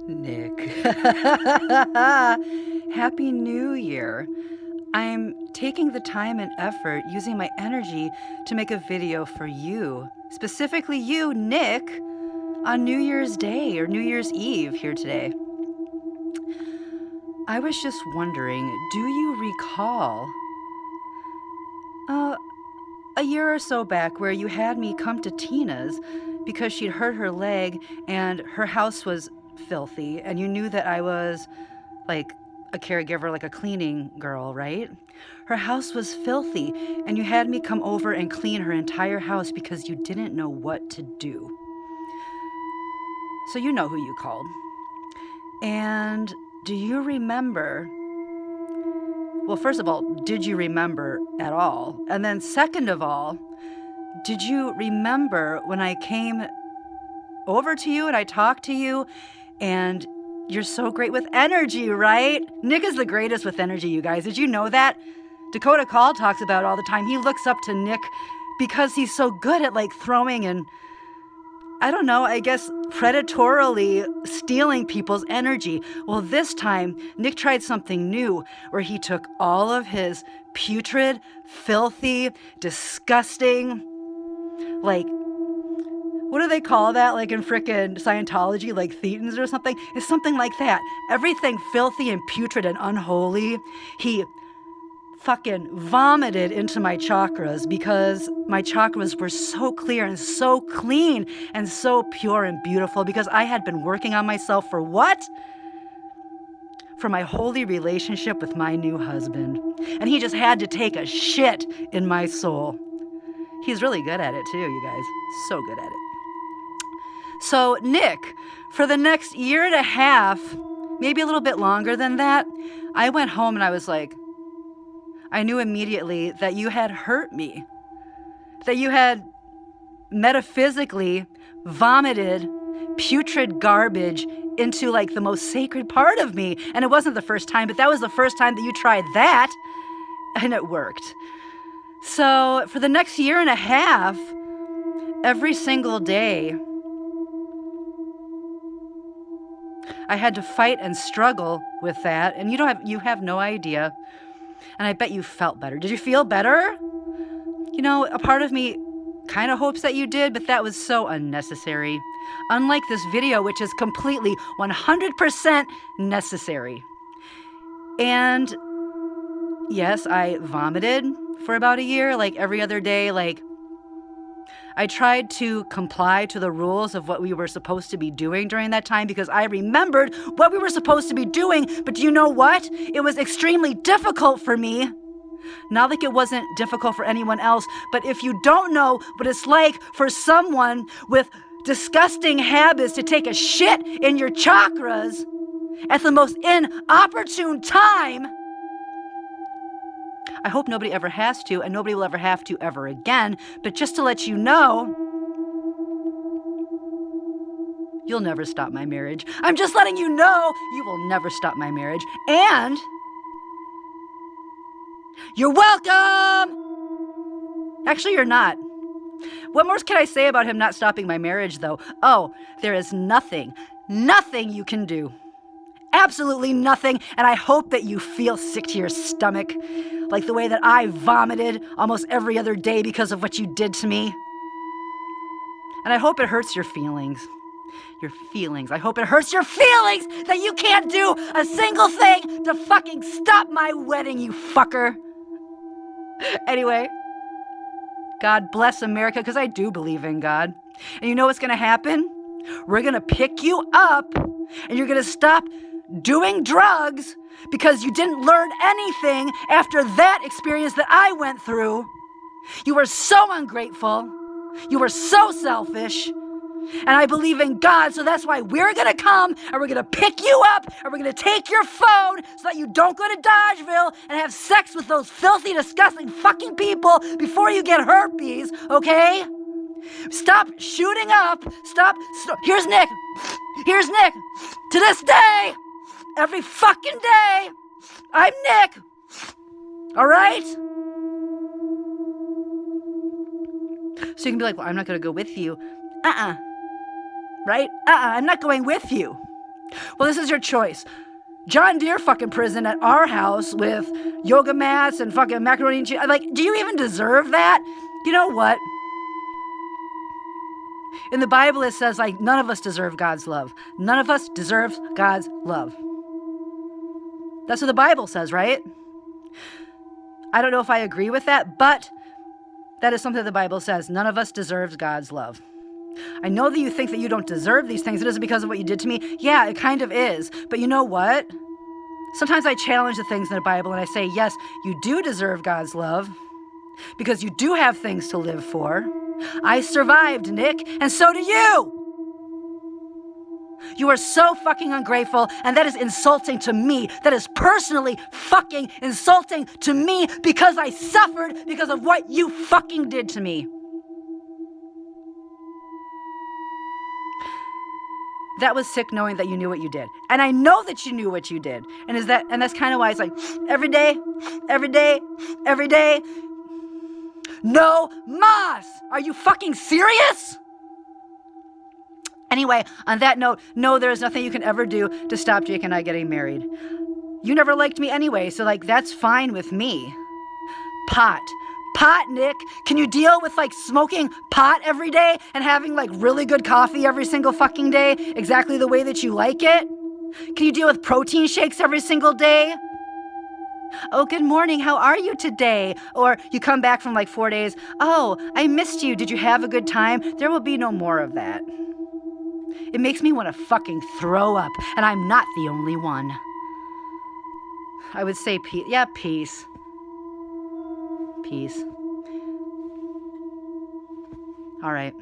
Nick. Happy New Year. I'm taking the time and effort using my energy to make a video for you, specifically you, Nick, on New Year's Day or New Year's Eve here today. I was just wondering, do you recall a year or so back where you had me come to Tina's because she'd hurt her leg and her house was filthy, and you knew that I was like a caregiver, like a cleaning girl, right? Her house was filthy, and you had me come over and clean her entire house because you didn't know what to do. So you know who you called. And do you remember? Well, first of all, did you remember at all? And then second of all, did you remember when I came over to you and I talked to you and you're so great with energy, right? Nick is the greatest with energy, you guys. Did you know that? Dakota Call talks about it all the time. He looks up to Nick because he's so good at like throwing and, I don't know, I guess predatorily stealing people's energy. Well, this time, Nick tried something new where he took all of his putrid, filthy, disgusting, like, what do they call that? Like in frickin' Scientology, like thetans or something? It's something like that. Everything filthy and putrid and unholy, he fucking vomited into my chakras because my chakras were so clear and so clean and so pure and beautiful because I had been working on myself for what? For my holy relationship with my new husband. And he just had to take a shit in my soul. He's really good at it too, you guys. So good at it. So, Nick, for the next year and a half, maybe a little bit longer than that, I went home and I was like, I knew immediately that you had hurt me, that you had metaphysically vomited putrid garbage into like the most sacred part of me. And it wasn't the first time, but that was the first time that you tried that, and it worked. So for the next year and a half, every single day, I had to fight and struggle with that, and you have no idea. And I bet you felt better. Did you feel better? You know, a part of me kind of hopes that you did, but that was so unnecessary. Unlike this video, which is completely 100% necessary. And yes, I vomited for about a year, like every other day. Like, I tried to comply to the rules of what we were supposed to be doing during that time because I remembered what we were supposed to be doing. But do you know what? It was extremely difficult for me. Not like it wasn't difficult for anyone else, but if you don't know what it's like for someone with disgusting habits to take a shit in your chakras at the most inopportune time, I hope nobody ever has to, and nobody will ever have to ever again. But just to let you know, you'll never stop my marriage. I'm just letting you know you will never stop my marriage. And you're welcome! Actually, you're not. What more can I say about him not stopping my marriage, though? Oh, there is nothing you can do. Absolutely nothing, and I hope that you feel sick to your stomach, like the way that I vomited almost every other day because of what you did to me. And I hope it hurts your feelings. Your feelings. I hope it hurts your feelings that you can't do a single thing to fucking stop my wedding, you fucker. Anyway, God bless America, because I do believe in God. And you know what's going to happen? We're going to pick you up, and you're going to stop doing drugs because you didn't learn anything after that experience that I went through. You were so ungrateful. You were so selfish. And I believe in God, so that's why we're going to come and we're going to pick you up and we're going to take your phone so that you don't go to Dodgeville and have sex with those filthy, disgusting fucking people before you get herpes, okay? Stop shooting up. Stop. Here's Nick. Here's Nick. To this day, every fucking day, I'm Nick. All right? So you can be like, well, I'm not going to go with you. Right? I'm not going with you. Well, this is your choice. John Deere fucking prison at our house with yoga mats and fucking macaroni and cheese. Like, do you even deserve that? You know what? In the Bible, it says, like, none of us deserve God's love. None of us deserves God's love. That's what the Bible says, right? I don't know if I agree with that, but that is something that the Bible says. None of us deserves God's love. I know that you think that you don't deserve these things. It isn't because of what you did to me. Yeah, it kind of is. But you know what? Sometimes I challenge the things in the Bible and I say, yes, you do deserve God's love because you do have things to live for. I survived, Nick, and so do you. You are so fucking ungrateful, and that is insulting to me. That is personally fucking insulting to me because I suffered because of what you fucking did to me. That was sick knowing that you knew what you did. And I know that you knew what you did. And that's kind of why it's like every day. No mas! Are you fucking serious? Anyway, on that note, no, there is nothing you can ever do to stop Jake and I getting married. You never liked me anyway, so like that's fine with me. Pot, Nick. Can you deal with like smoking pot every day and having like really good coffee every single fucking day, exactly the way that you like it? Can you deal with protein shakes every single day? Oh, good morning. How are you today? Or you come back from like 4 days. Oh, I missed you. Did you have a good time? There will be no more of that. It makes me want to fucking throw up, and I'm not the only one. I would say peace. Yeah, peace. Peace. All right.